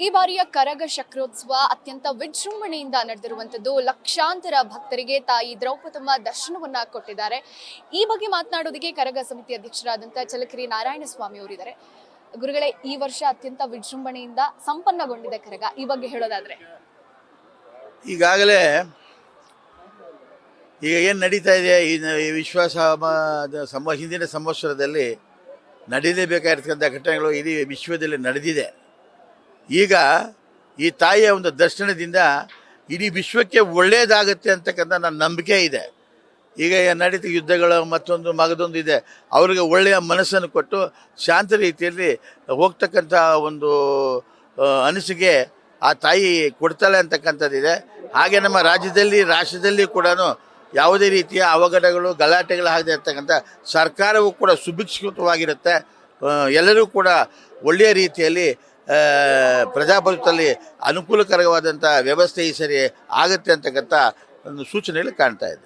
ಈ ಬಾರಿಯ ಕರಗ ಚಕ್ರೋತ್ಸವ ಅತ್ಯಂತ ವಿಜೃಂಭಣೆಯಿಂದ ನಡೆದಿರುವಂತದ್ದು. ಲಕ್ಷಾಂತರ ಭಕ್ತರಿಗೆ ತಾಯಿ ದ್ರೌಪದಮ್ಮ ದರ್ಶನವನ್ನ ಕೊಟ್ಟಿದ್ದಾರೆ. ಈ ಬಗ್ಗೆ ಮಾತನಾಡೋದಕ್ಕೆ ಕರಗ ಸಮಿತಿ ಅಧ್ಯಕ್ಷರಾದಂತಹ ಚಲಕೆರೆ ನಾರಾಯಣ ಸ್ವಾಮಿ ಅವರಿದ್ದಾರೆ. ಗುರುಗಳೇ, ಈ ವರ್ಷ ಅತ್ಯಂತ ವಿಜೃಂಭಣೆಯಿಂದ ಸಂಪನ್ನಗೊಂಡಿದೆ ಕರಗ. ಈ ಬಗ್ಗೆ ಹೇಳೋದಾದ್ರೆ, ಈಗಾಗಲೇ ಈಗ ಏನು ನಡೀತಾ ಇದೆ ಈ ವಿಶ್ವಾಸ ಹಿಂದಿನ ಸಂವತ್ಸರದಲ್ಲಿ ನಡೀಲೇಬೇಕಾಗಿರ್ತಕ್ಕಂಥ ಘಟನೆಗಳು ಇಡೀ ವಿಶ್ವದಲ್ಲಿ ನಡೆದಿದೆ. ಈಗ ಈ ತಾಯಿಯ ಒಂದು ದರ್ಶನದಿಂದ ಇಡೀ ವಿಶ್ವಕ್ಕೆ ಒಳ್ಳೆಯದಾಗುತ್ತೆ ಅಂತಕ್ಕಂಥ ನನ್ನ ನಂಬಿಕೆ ಇದೆ. ಈಗ ನಡೀತ ಯುದ್ಧಗಳು ಮತ್ತೊಂದು ಮಗದೊಂದು ಇದೆ, ಅವರಿಗೆ ಒಳ್ಳೆಯ ಮನಸ್ಸನ್ನು ಕೊಟ್ಟು ಶಾಂತ ರೀತಿಯಲ್ಲಿ ಹೋಗ್ತಕ್ಕಂಥ ಒಂದು ಅನಿಸಿಕೆ ಆ ತಾಯಿ ಕೊಡ್ತಾಳೆ ಅಂತಕ್ಕಂಥದ್ದಿದೆ. ಹಾಗೆ ನಮ್ಮ ರಾಷ್ಟ್ರದಲ್ಲಿ ಕೂಡ ಯಾವುದೇ ರೀತಿಯ ಅವಘಡಗಳು ಗಲಾಟೆಗಳಾಗದೇ ಇರ್ತಕ್ಕಂಥ ಸರ್ಕಾರವೂ ಕೂಡ ಸುಭಿಕ್ಷಿತವಾಗಿರುತ್ತೆ. ಎಲ್ಲರೂ ಕೂಡ ಒಳ್ಳೆಯ ರೀತಿಯಲ್ಲಿ ಪ್ರಜಾಪ್ರಭುತ್ವದಲ್ಲಿ ಅನುಕೂಲಕರವಾದಂಥ ವ್ಯವಸ್ಥೆ ಈ ಸರಿ ಆಗುತ್ತೆ ಅಂತಕ್ಕಂಥ ಒಂದು ಸೂಚನೆಗಳು ಕಾಣ್ತಾ ಇದೆ.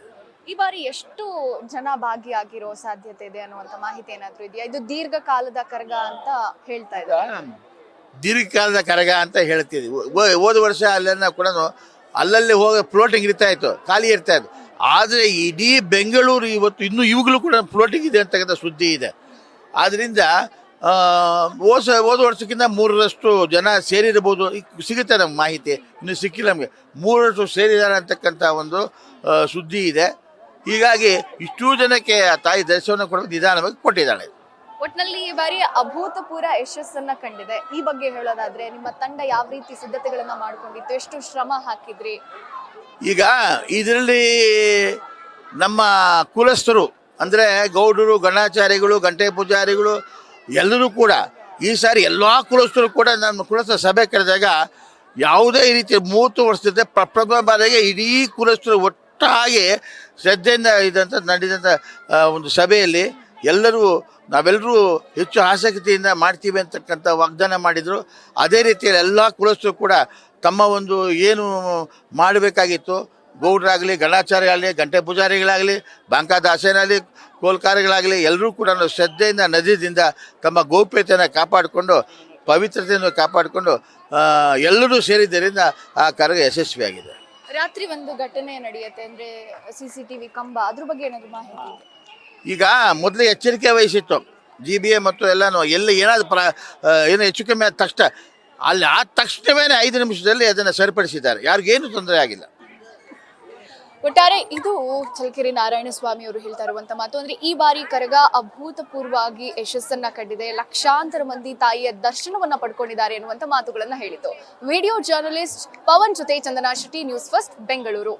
ಈ ಬಾರಿ ಎಷ್ಟು ಜನ ಭಾಗಿಯಾಗಿರೋ ಸಾಧ್ಯತೆ ಇದೆ ಅನ್ನುವಂಥ ಮಾಹಿತಿ ಏನಾದರೂ ಇದೆಯಾ? ಇದು ದೀರ್ಘಕಾಲದ ಕರಗ ಅಂತ ಹೇಳ್ತಾ ಇದ್ದಾರೆ. ದೀರ್ಘಕಾಲದ ಕರಗ ಅಂತ ಹೇಳ್ತಿದ್ವಿ. ಹೋದ ವರ್ಷ ಅಲ್ಲೆಲ್ಲ ಕೂಡ ಅಲ್ಲಲ್ಲಿ ಹೋಗಿ ಫ್ಲೋಟಿಂಗ್ ಇರ್ತಾ ಇತ್ತು, ಖಾಲಿ ಇರ್ತಾ ಇತ್ತು. ಆದರೆ ಇಡೀ ಬೆಂಗಳೂರು ಇವತ್ತು ಇನ್ನೂ ಇವುಗಳು ಕೂಡ ಫ್ಲೋಟಿಂಗ್ ಇದೆ ಅಂತಕ್ಕಂಥ ಸುದ್ದಿ ಇದೆ. ಆದ್ದರಿಂದ ಹೋದ ವರ್ಷಕ್ಕಿಂತ 3ರಷ್ಟು ಜನ ಸೇರಿರಬಹುದು. ಸಿಗುತ್ತೆ ನಮ್ಗೆ ಮಾಹಿತಿ, ಇನ್ನೂ ಸಿಕ್ಕಿಲ್ಲ ನಮಗೆ. 3ರಷ್ಟು ಸೇರಿದ್ದಾರೆ ಅಂತಕ್ಕಂಥ ಒಂದು ಸುದ್ದಿ ಇದೆ. ಹೀಗಾಗಿ ಇಷ್ಟೂ ಜನಕ್ಕೆ ಆ ತಾಯಿ ದರ್ಶನ ಕೊಡೋದು ನಿಧಾನವಾಗಿ ಕೊಟ್ಟಿದ್ದಾಳೆ. ಒಟ್ಟಿನಲ್ಲಿ ಈ ಬಾರಿ ಅಭೂತಪೂರ್ವ ಯಶಸ್ಸನ್ನ ಕಂಡಿದೆ. ಈ ಬಗ್ಗೆ ಹೇಳೋದಾದ್ರೆ, ನಿಮ್ಮ ತಂಡ ಯಾವ ರೀತಿ ಸಿದ್ಧತೆಗಳನ್ನ ಮಾಡ್ಕೊಂಡಿತ್ತು, ಎಷ್ಟು ಶ್ರಮ ಹಾಕಿದ್ರಿ? ಈಗ ಇದರಲ್ಲಿ ನಮ್ಮ ಕುಲಸ್ಥರು ಅಂದರೆ ಗೌಡರು, ಗಣಾಚಾರಿಗಳು, ಗಂಟೆ ಪೂಜಾರಿಗಳು ಎಲ್ಲರೂ ಕೂಡ ಈ ಸಾರಿ ಎಲ್ಲ ಕುಲಸ್ಥರು ಕೂಡ ನಮ್ಮ ಕುಲಸ್ಥ ಸಭೆ ಕರೆದಾಗ ಯಾವುದೇ ರೀತಿಯ 30 ವರ್ಷದಿಂದ ಪ್ರಥಮ ಬಾರಿಗೆ ಇಡೀ ಕುಲಸ್ಥರು ಒಟ್ಟಾಗಿ ಶ್ರದ್ಧೆಯಿಂದ ನಡೆದಂಥ ಒಂದು ಸಭೆಯಲ್ಲಿ ನಾವೆಲ್ಲರೂ ಹೆಚ್ಚು ಆಸಕ್ತಿಯಿಂದ ಮಾಡ್ತೀವಿ ಅಂತಕ್ಕಂಥ ವಾಗ್ದಾನ ಮಾಡಿದರು. ಅದೇ ರೀತಿಯಲ್ಲಿ ಎಲ್ಲ ಕುಲಸ್ಥರು ಕೂಡ ತಮ್ಮ ಒಂದು ಏನು ಮಾಡಬೇಕಾಗಿತ್ತು, ಗೌಡರಾಗಲಿ, ಗಣಾಚಾರ್ಯರಾಗಲಿ, ಗಂಟೆ ಪೂಜಾರಿಗಳಾಗಲಿ, ಬಾಂಕಾದಾಸೇನಾಗಲಿ, ಕೋಲ್ಕಾರಗಳಾಗಲಿ ಎಲ್ಲರೂ ಕೂಡ ಶ್ರದ್ಧೆಯಿಂದ ನದಿಯಿಂದ ತಮ್ಮ ಗೌಪ್ಯತೆಯನ್ನು ಕಾಪಾಡಿಕೊಂಡು, ಪವಿತ್ರತೆಯನ್ನು ಕಾಪಾಡಿಕೊಂಡು ಎಲ್ಲರೂ ಸೇರಿದ್ದರಿಂದ ಆ ಕರಗ ಯಶಸ್ವಿಯಾಗಿದೆ. ರಾತ್ರಿ ಒಂದು ಘಟನೆ ನಡೆಯುತ್ತೆ ಅಂದರೆ CCTV ಕಂಬ, ಅದ್ರ ಬಗ್ಗೆ ಏನಾದರೂ ಮಾಹಿತಿ? ಈಗ ಮೊದಲು ಎಚ್ಚರಿಕೆ ವಹಿಸಿತ್ತು GBA ಮತ್ತು ಎಲ್ಲನೂ. ಎಲ್ಲಿ ಏನಾದರೂ ಏನೋ ಹೆಚ್ಚು ಕಮ್ಮಿ ಆದ ತಕ್ಷಣ ಅಲ್ಲಿ ಆದ ತಕ್ಷಣವೇ 5 ನಿಮಿಷದಲ್ಲಿ ಅದನ್ನು ಸರಿಪಡಿಸಿದ್ದಾರೆ. ಯಾರಿಗೇನು ತೊಂದರೆ ಆಗಿಲ್ಲ. ಒಟ್ಟಾರೆ ಇದು ಚಲಕೆರೆ ನಾರಾಯಣ ಸ್ವಾಮಿ ಅವರು ಹೇಳ್ತಾ ಇರುವಂತ ಮಾತು. ಅಂದ್ರೆ ಈ ಬಾರಿ ಕರಗ ಅಭೂತಪೂರ್ವವಾಗಿ ಯಶಸ್ಸನ್ನ ಕಂಡಿದೆ. ಲಕ್ಷಾಂತರ ಮಂದಿ ತಾಯಿಯ ದರ್ಶನವನ್ನ ಪಡ್ಕೊಂಡಿದ್ದಾರೆ ಎನ್ನುವಂತ ಮಾತುಗಳನ್ನ ಹೇಳಿತು. ವಿಡಿಯೋ ಜರ್ನಲಿಸ್ಟ್ ಪವನ್ ಜೊತೆ ಚಂದನಾ ಶೆಟ್ಟಿ, ನ್ಯೂಸ್ ಫಸ್ಟ್, ಬೆಂಗಳೂರು.